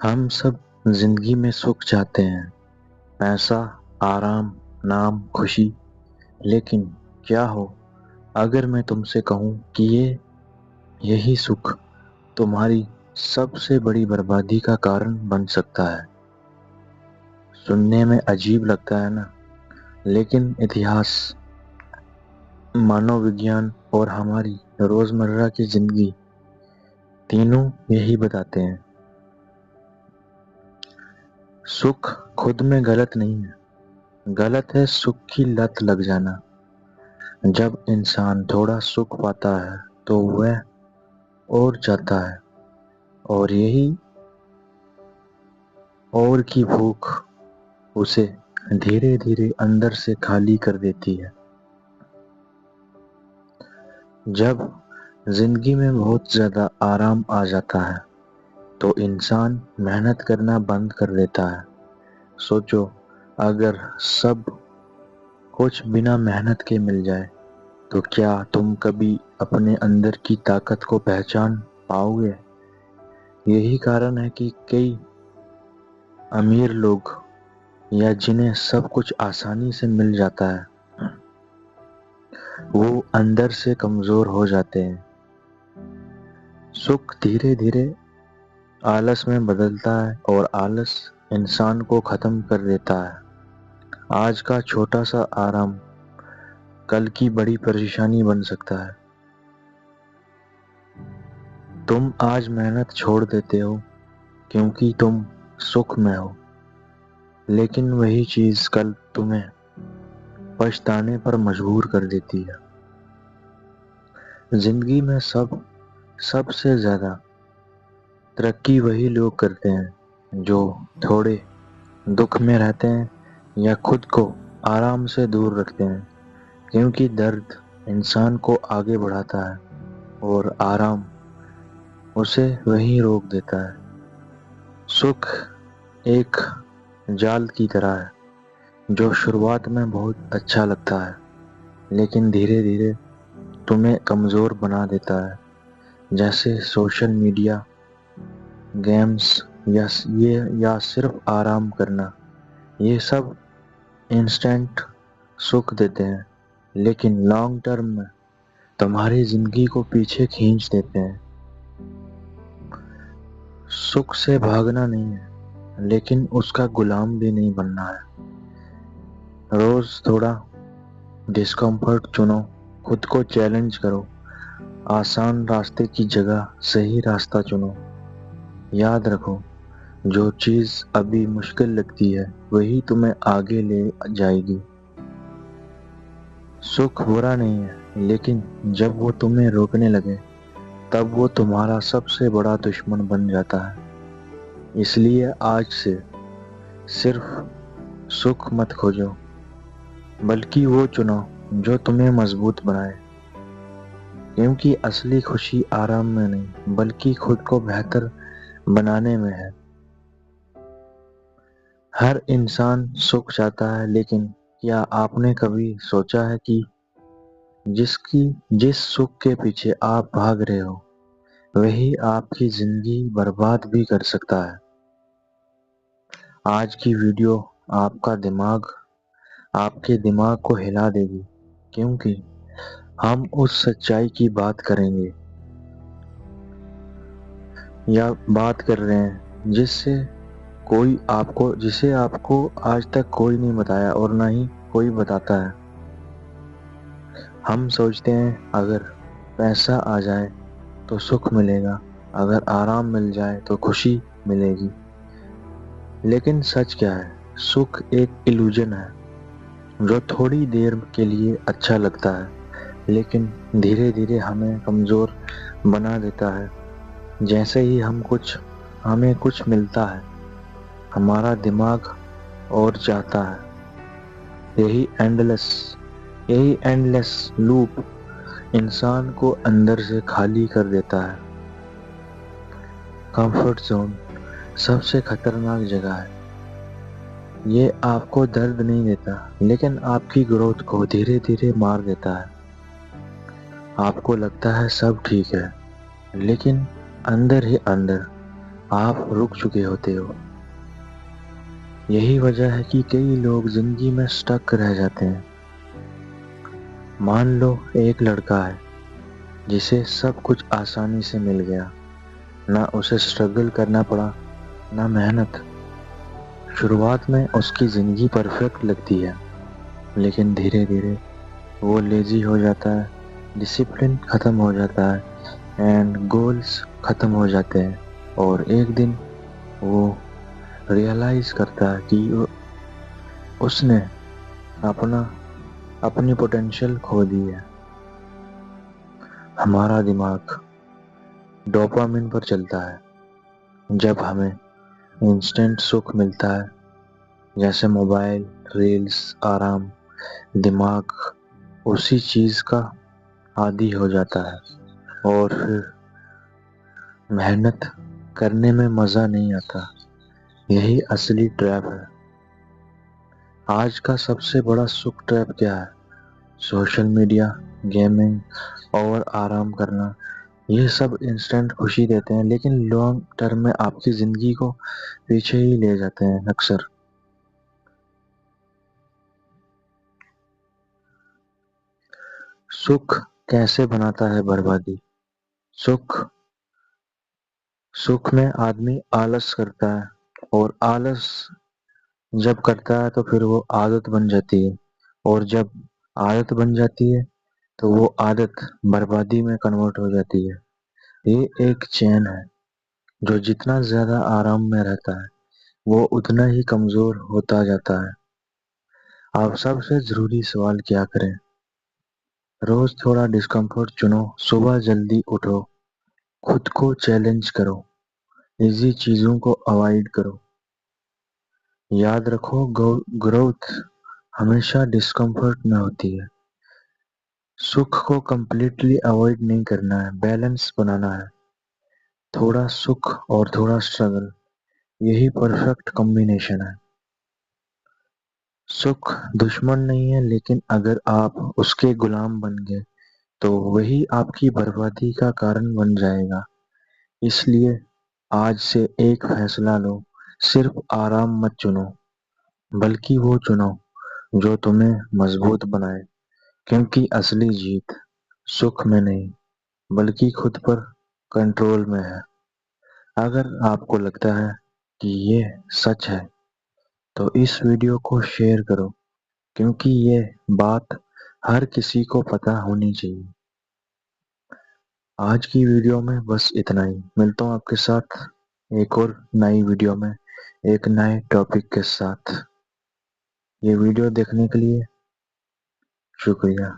ہم سب زندگی میں سکھ چاہتے ہیں، پیسہ، آرام، نام، خوشی۔ لیکن کیا ہو اگر میں تم سے کہوں کہ یہی سکھ تمہاری سب سے بڑی بربادی کا کارن بن سکتا ہے؟ سننے میں عجیب لگتا ہے نا؟ لیکن اتہاس، مانو وگیان اور ہماری روزمرہ کی زندگی تینوں یہی بتاتے ہیں۔ سکھ خود میں غلط نہیں ہے، غلط ہے سکھ کی لت لگ جانا۔ جب انسان تھوڑا سکھ پاتا ہے تو وہ اور چاہتا ہے، اور یہی اور کی بھوک اسے دھیرے دھیرے اندر سے خالی کر دیتی ہے۔ جب زندگی میں بہت زیادہ آرام آ جاتا ہے تو انسان محنت کرنا بند کر دیتا ہے۔ سوچو، اگر سب کچھ بنا محنت کے مل جائے تو کیا تم کبھی اپنے اندر کی طاقت کو پہچان پاؤ گے؟ یہی کارن ہے کہ کئی امیر لوگ یا جنہیں سب کچھ آسانی سے مل جاتا ہے، وہ اندر سے کمزور ہو جاتے ہیں۔ سکھ دھیرے دھیرے آلس میں بدلتا ہے اور آلس انسان کو ختم کر دیتا ہے۔ آج کا چھوٹا سا آرام کل کی بڑی پریشانی بن سکتا ہے۔ تم آج محنت چھوڑ دیتے ہو کیونکہ تم سکھ میں ہو، لیکن وہی چیز کل تمہیں پچھتانے پر مجبور کر دیتی ہے۔ زندگی میں سب سے زیادہ ترقی وہی لوگ کرتے ہیں جو تھوڑے دکھ میں رہتے ہیں یا خود کو آرام سے دور رکھتے ہیں، کیونکہ درد انسان کو آگے بڑھاتا ہے اور آرام اسے وہیں روک دیتا ہے۔ سکھ ایک جال کی طرح ہے جو شروعات میں بہت اچھا لگتا ہے لیکن دھیرے دھیرے تمہیں کمزور بنا دیتا ہے، جیسے سوشل میڈیا، گیمز یا صرف آرام کرنا۔ یہ سب انسٹنٹ سکھ دیتے ہیں لیکن لانگ ٹرم میں تمہاری زندگی کو پیچھے کھینچ دیتے ہیں۔ سکھ سے بھاگنا نہیں ہے لیکن اس کا غلام بھی نہیں بننا ہے۔ روز تھوڑا ڈسکمفرٹ چنو، خود کو چیلنج کرو، آسان راستے کی جگہ صحیح راستہ چنو۔ یاد رکھو، جو چیز ابھی مشکل لگتی ہے وہی تمہیں آگے لے جائے گی۔ سکھ برا نہیں ہے، لیکن جب وہ تمہیں روکنے لگے تب وہ تمہارا سب سے بڑا دشمن بن جاتا ہے۔ اس لیے آج سے صرف سکھ مت کھوجو، بلکہ وہ چنو جو تمہیں مضبوط بنائے، کیونکہ اصلی خوشی آرام میں نہیں بلکہ خود کو بہتر بنانے میں ہے۔ ہر انسان سکھ چاہتا ہے، لیکن کیا آپ نے کبھی سوچا ہے کہ جس سکھ کے پیچھے آپ بھاگ رہے ہو وہی آپ کی زندگی برباد بھی کر سکتا ہے؟ آج کی ویڈیو آپ کے دماغ کو ہلا دے گی، کیونکہ ہم اس سچائی کی بات کریں گے یا بات کر رہے ہیں جسے آپ کو آج تک کوئی نہیں بتایا اور نہ ہی کوئی بتاتا ہے۔ ہم سوچتے ہیں اگر پیسہ آ جائے تو سکھ ملے گا، اگر آرام مل جائے تو خوشی ملے گی، لیکن سچ کیا ہے؟ سکھ ایک ایلوژن ہے جو تھوڑی دیر کے لیے اچھا لگتا ہے لیکن دھیرے دھیرے ہمیں کمزور بنا دیتا ہے۔ جیسے ہی ہمیں کچھ ملتا ہے ہمارا دماغ اور چاہتا ہے۔ یہی اینڈ لیس لوپ انسان کو اندر سے خالی کر دیتا ہے۔ کمفرٹ زون سب سے خطرناک جگہ ہے۔ یہ آپ کو درد نہیں دیتا لیکن آپ کی گروتھ کو دھیرے دھیرے مار دیتا ہے۔ آپ کو لگتا ہے سب ٹھیک ہے، لیکن اندر ہی اندر آپ رک چکے ہوتے ہو۔ یہی وجہ ہے کہ کئی لوگ زندگی میں سٹک رہ جاتے ہیں۔ مان لو ایک لڑکا ہے جسے سب کچھ آسانی سے مل گیا، نہ اسے سٹرگل کرنا پڑا نہ محنت۔ شروعات میں اس کی زندگی پرفیکٹ لگتی ہے، لیکن دھیرے دھیرے وہ لیزی ہو جاتا ہے، ڈسپلن ختم ہو جاتا ہے اینڈ گولز ختم ہو جاتے ہیں، اور ایک دن وہ ریئلائز کرتا ہے کہ اس نے اپنی پوٹینشل کھو دی ہے۔ ہمارا دماغ ڈوپامین پر چلتا ہے۔ جب ہمیں انسٹنٹ سکھ ملتا ہے جیسے موبائل، ریلز، آرام، دماغ اسی چیز کا عادی ہو جاتا ہے اور پھر محنت کرنے میں مزہ نہیں آتا۔ یہی اصلی ٹریپ ہے۔ آج کا سب سے بڑا سکھ ٹریپ کیا ہے؟ سوشل میڈیا، گیمنگ اور آرام کرنا۔ یہ سب انسٹنٹ خوشی دیتے ہیں لیکن لانگ ٹرم میں آپ کی زندگی کو پیچھے ہی لے جاتے ہیں اکثر۔ سکھ کیسے بناتا ہے بربادی؟ سکھ میں آدمی آلس کرتا ہے، اور آلس جب کرتا ہے تو پھر وہ عادت بن جاتی ہے، اور جب عادت بن جاتی ہے تو وہ عادت بربادی میں کنورٹ ہو جاتی ہے۔ یہ ایک چین ہے۔ جو جتنا زیادہ آرام میں رہتا ہے وہ اتنا ہی کمزور ہوتا جاتا ہے۔ آپ سب سے ضروری سوال کیا کریں؟ روز تھوڑا ڈسکمفرٹ چنو، صبح جلدی اٹھو، خود کو چیلنج کرو، ایزی چیزوں کو اوائڈ کرو۔ یاد رکھو، گروتھ ہمیشہ ڈسکمفرٹ میں ہوتی ہے۔ سکھ کو کمپلیٹلی اوائڈ نہیں کرنا ہے، بیلنس بنانا ہے۔ تھوڑا سکھ اور تھوڑا سٹرگل، یہی پرفیکٹ کمبینیشن ہے۔ سکھ دشمن نہیں ہے، لیکن اگر آپ اس کے غلام بن گئے تو وہی آپ کی بربادی کا کارن بن جائے گا۔ اس لیے آج سے ایک فیصلہ لو، صرف آرام مت چنو، بلکہ وہ چنو جو تمہیں مضبوط بنائے، کیونکہ اصلی جیت سکھ میں نہیں بلکہ خود پر کنٹرول میں ہے۔ اگر آپ کو لگتا ہے کہ یہ سچ ہے تو اس ویڈیو کو شیئر کرو، کیونکہ یہ بات ہر کسی کو پتہ ہونی چاہیے۔ آج کی ویڈیو میں بس اتنا ہی۔ ملتا ہوں آپ کے ساتھ ایک اور نئی ویڈیو میں ایک نئے ٹاپک کے ساتھ۔ یہ ویڈیو دیکھنے کے لیے شکریہ۔